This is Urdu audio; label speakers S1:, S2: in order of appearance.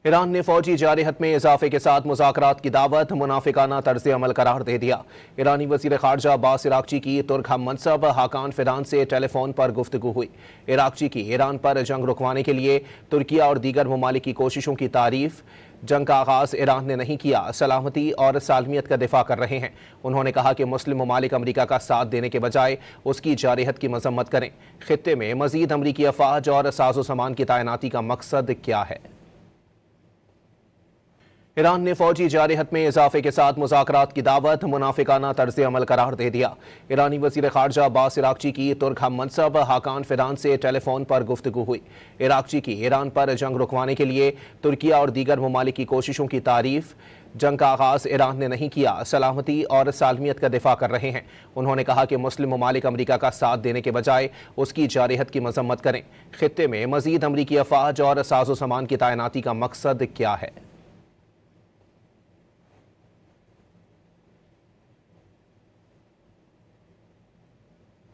S1: ایران نے فوجی جارحیت میں اضافے کے ساتھ مذاکرات کی دعوت منافقانہ طرز عمل قرار دے دیا۔ ایرانی وزیر خارجہ عباس عراقچی کی ترک ہم منصب حاکان فیدان سے ٹیلی فون پر گفتگو ہوئی۔ عراقچی کی ایران پر جنگ رکوانے کے لیے ترکیہ اور دیگر ممالک کی کوششوں کی تعریف۔ جنگ کا آغاز ایران نے نہیں کیا، سلامتی اور سالمیت کا دفاع کر رہے ہیں۔ انہوں نے کہا کہ مسلم ممالک امریکہ کا ساتھ دینے کے بجائے اس کی جارحیت کی مذمت کریں۔ خطے میں مزید امریکی افواج اور ساز و سامان کی تعیناتی کا مقصد کیا ہے؟ ایران نے فوجی جارحیت میں اضافے کے ساتھ مذاکرات کی دعوت منافقانہ طرز عمل قرار دے دیا۔ ایرانی وزیر خارجہ عباس عراقچی کی ترک ہم منصب حاکان فیدان سے ٹیلی فون پر گفتگو ہوئی۔ عراقچی کی ایران پر جنگ رکوانے کے لیے ترکیہ اور دیگر ممالک کی کوششوں کی تعریف۔ جنگ کا آغاز ایران نے نہیں کیا، سلامتی اور سالمیت کا دفاع کر رہے ہیں۔ انہوں نے کہا کہ مسلم ممالک امریکہ کا ساتھ دینے کے بجائے اس کی جارحیت کی مذمت کریں۔ خطے میں مزید امریکی افواج اور ساز و سامان کی تعیناتی کا مقصد کیا ہے؟